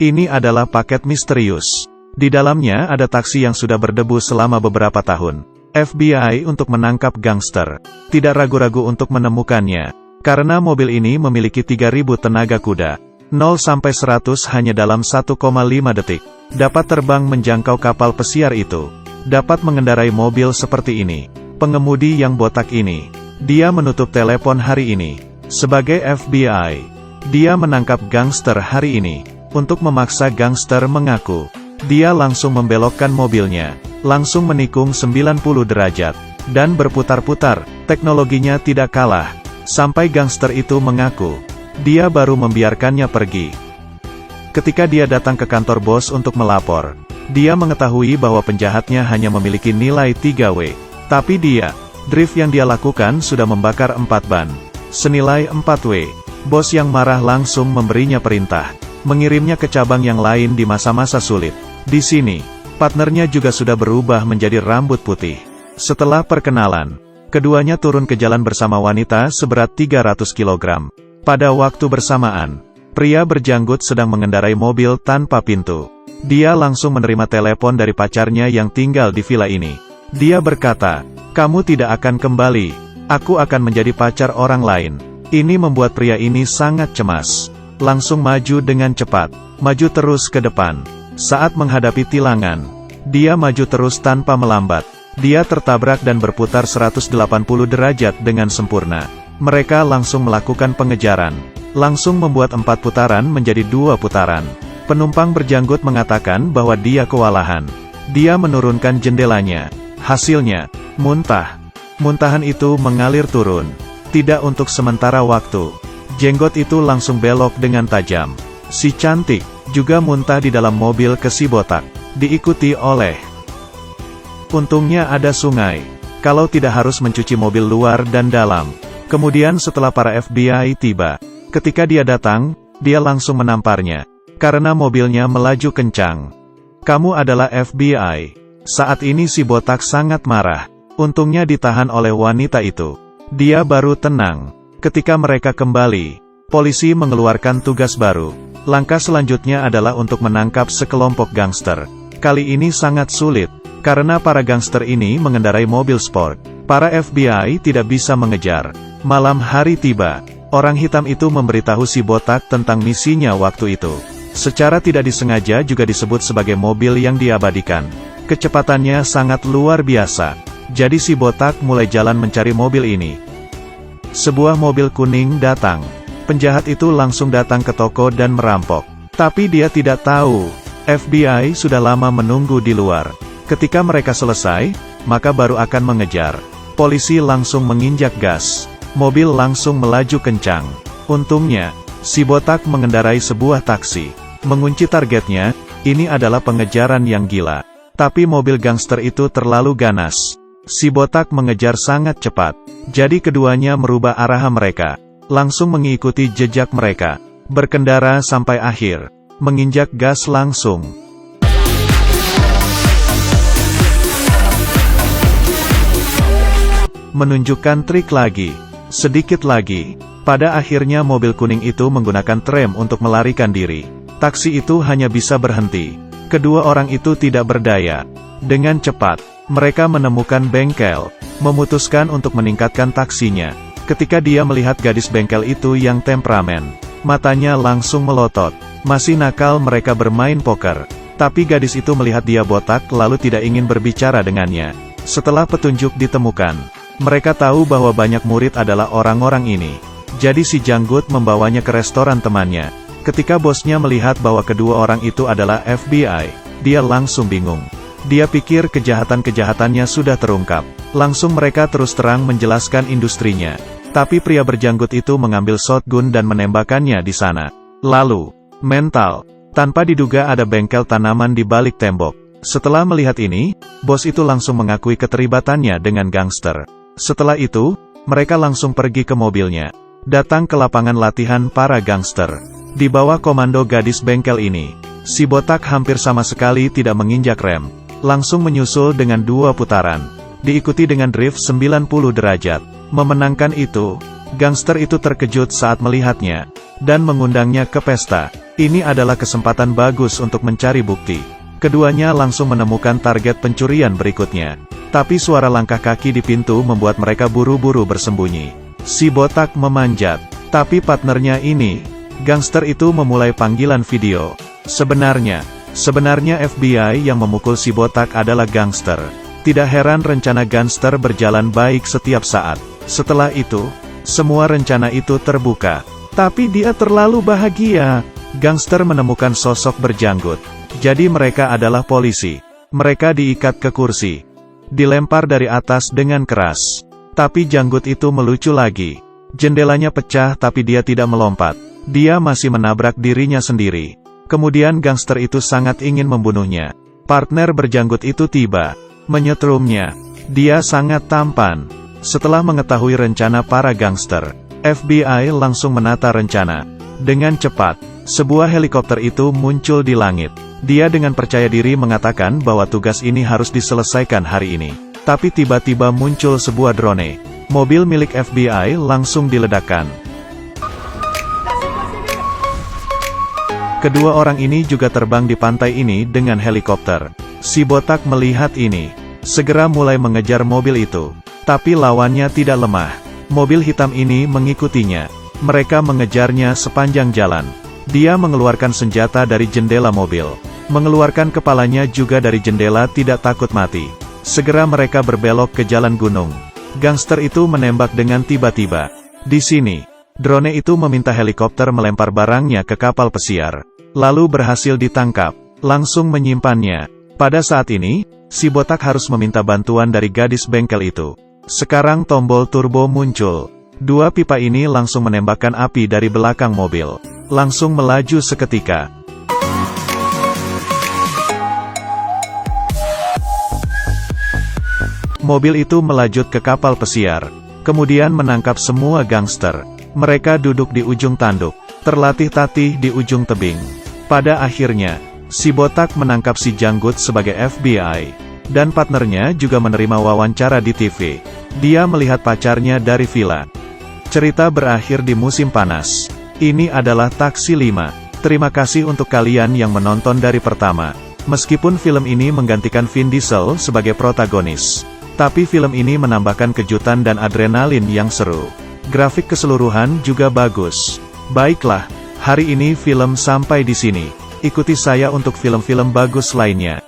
Ini adalah paket misterius. Di dalamnya ada taksi yang sudah berdebu selama beberapa tahun. FBI untuk menangkap gangster. Tidak ragu-ragu untuk menemukannya. Karena mobil ini memiliki 3000 tenaga kuda. 0-100 hanya dalam 1,5 detik. Dapat terbang menjangkau kapal pesiar itu. Dapat mengendarai mobil seperti ini. Pengemudi yang botak ini. Dia menutup telepon hari ini. Sebagai FBI, dia menangkap gangster hari ini. Untuk memaksa gangster mengaku. Dia langsung membelokkan mobilnya. Langsung menikung 90 derajat. Dan berputar-putar. Teknologinya tidak kalah. Sampai gangster itu mengaku. Dia baru membiarkannya pergi. Ketika dia datang ke kantor bos untuk melapor. Dia mengetahui bahwa penjahatnya hanya memiliki nilai 3W. Tapi drift yang dia lakukan sudah membakar 4 ban. Senilai 4W. Bos yang marah langsung memberinya perintah. Mengirimnya ke cabang yang lain di masa-masa sulit. Di sini, partnernya juga sudah berubah menjadi rambut putih. Setelah perkenalan, keduanya turun ke jalan bersama wanita seberat 300 kg. Pada waktu bersamaan, pria berjanggut sedang mengendarai mobil tanpa pintu. Dia langsung menerima telepon dari pacarnya yang tinggal di villa ini. Dia berkata, "Kamu tidak akan kembali. Aku akan menjadi pacar orang lain." Ini membuat pria ini sangat cemas. Langsung maju dengan cepat. Maju terus ke depan. Saat menghadapi tilangan, dia maju terus tanpa melambat. Dia tertabrak dan berputar 180 derajat dengan sempurna. Mereka langsung melakukan pengejaran. Langsung membuat 4 putaran menjadi 2 putaran. Penumpang berjanggut mengatakan bahwa dia kewalahan. Dia menurunkan jendelanya. Hasilnya, muntah. Muntahan itu mengalir turun. Tidak untuk sementara waktu. Jenggot itu langsung belok dengan tajam. Si cantik juga muntah di dalam mobil ke si botak. Diikuti oleh. Untungnya ada sungai. Kalau tidak harus mencuci mobil luar dan dalam. Kemudian setelah para FBI tiba. Ketika dia datang, dia langsung menamparnya. Karena mobilnya melaju kencang. "Kamu adalah FBI." Saat ini si botak sangat marah. Untungnya ditahan oleh wanita itu. Dia baru tenang. Ketika mereka kembali, polisi mengeluarkan tugas baru. Langkah selanjutnya adalah untuk menangkap sekelompok gangster. Kali ini sangat sulit, karena para gangster ini mengendarai mobil sport. Para FBI tidak bisa mengejar. Malam hari tiba. Orang hitam itu memberitahu si botak tentang misinya waktu itu. Secara tidak disengaja juga disebut sebagai mobil yang diabadikan. Kecepatannya sangat luar biasa. Jadi si botak mulai jalan mencari mobil ini. Sebuah mobil kuning datang. Penjahat itu langsung datang ke toko dan merampok. Tapi dia tidak tahu. FBI sudah lama menunggu di luar. Ketika mereka selesai, maka baru akan mengejar. Polisi langsung menginjak gas. Mobil langsung melaju kencang. Untungnya, si botak mengendarai sebuah taksi. Mengunci targetnya, ini adalah pengejaran yang gila. Tapi mobil gangster itu terlalu ganas. Si botak mengejar sangat cepat. Jadi keduanya merubah arah mereka. Langsung mengikuti jejak mereka. Berkendara sampai akhir. Menginjak gas langsung. Menunjukkan trik lagi. Sedikit lagi. Pada akhirnya mobil kuning itu menggunakan rem untuk melarikan diri. Taksi itu hanya bisa berhenti. Kedua orang itu tidak berdaya. Dengan cepat, mereka menemukan bengkel. Memutuskan untuk meningkatkan taksinya. Ketika dia melihat gadis bengkel itu yang temperamen, matanya langsung melotot. Masih nakal mereka bermain poker. Tapi gadis itu melihat dia botak lalu tidak ingin berbicara dengannya. Setelah petunjuk ditemukan, mereka tahu bahwa banyak murid adalah orang-orang ini. Jadi si janggut membawanya ke restoran temannya. Ketika bosnya melihat bahwa kedua orang itu adalah FBI, dia langsung bingung. Dia pikir kejahatan-kejahatannya sudah terungkap. Langsung mereka terus terang menjelaskan industrinya. Tapi pria berjanggut itu mengambil shotgun dan menembakkannya di sana. Lalu, mental. Tanpa diduga ada bengkel tanaman di balik tembok. Setelah melihat ini, bos itu langsung mengakui keterlibatannya dengan gangster. Setelah itu, mereka langsung pergi ke mobilnya. Datang ke lapangan latihan para gangster. Di bawah komando gadis bengkel ini, si botak hampir sama sekali tidak menginjak rem. Langsung menyusul dengan 2 putaran. Diikuti dengan drift 90 derajat. Memenangkan itu, Gangster itu terkejut saat melihatnya, dan mengundangnya ke pesta. Ini adalah kesempatan bagus untuk mencari bukti. Keduanya langsung menemukan target pencurian berikutnya. Tapi suara langkah kaki di pintu membuat mereka buru-buru bersembunyi. Si botak memanjat. Tapi partnernya ini, gangster itu memulai panggilan video. Sebenarnya FBI yang memukul si botak adalah gangster. Tidak heran rencana gangster berjalan baik setiap saat. Setelah itu, semua rencana itu terbuka. Tapi dia terlalu bahagia. Gangster menemukan sosok berjanggut. Jadi mereka adalah polisi. Mereka diikat ke kursi. Dilempar dari atas dengan keras. Tapi janggut itu melucu lagi. Jendelanya pecah tapi dia tidak melompat. Dia masih menabrak dirinya sendiri. Kemudian gangster itu sangat ingin membunuhnya. Partner berjanggut itu tiba. Menyetrumnya. Dia sangat tampan. Setelah mengetahui rencana para gangster, FBI langsung menata rencana. Dengan cepat, sebuah helikopter itu muncul di langit. Dia dengan percaya diri mengatakan bahwa tugas ini harus diselesaikan hari ini. Tapi tiba-tiba muncul sebuah drone. Mobil milik FBI langsung diledakkan. Kedua orang ini juga terbang di pantai ini dengan helikopter. Si botak melihat ini, segera mulai mengejar mobil itu. Tapi lawannya tidak lemah. Mobil hitam ini mengikutinya. Mereka mengejarnya sepanjang jalan. Dia mengeluarkan senjata dari jendela mobil. Mengeluarkan kepalanya juga dari jendela, tidak takut mati. Segera mereka berbelok ke jalan gunung. Gangster itu menembak dengan tiba-tiba. Di sini, drone itu meminta helikopter melempar barangnya ke kapal pesiar. Lalu berhasil ditangkap. Langsung menyimpannya. Pada saat ini, si botak harus meminta bantuan dari gadis bengkel itu. Sekarang tombol turbo muncul. Dua pipa ini langsung menembakkan api dari belakang mobil. Langsung melaju seketika. Mobil itu melajut ke kapal pesiar. Kemudian menangkap semua gangster. Mereka duduk di ujung tanduk. Terlatih-tatih di ujung tebing. Pada akhirnya, si botak menangkap si janggut sebagai FBI. Dan partnernya juga menerima wawancara di TV. Dia melihat pacarnya dari villa. Cerita berakhir di musim panas. Ini adalah Taksi 5. Terima kasih untuk kalian yang menonton dari pertama. Meskipun film ini menggantikan Vin Diesel sebagai protagonis, tapi film ini menambahkan kejutan dan adrenalin yang seru. Grafik keseluruhan juga bagus. Baiklah, hari ini film sampai di sini. Ikuti saya untuk film-film bagus lainnya.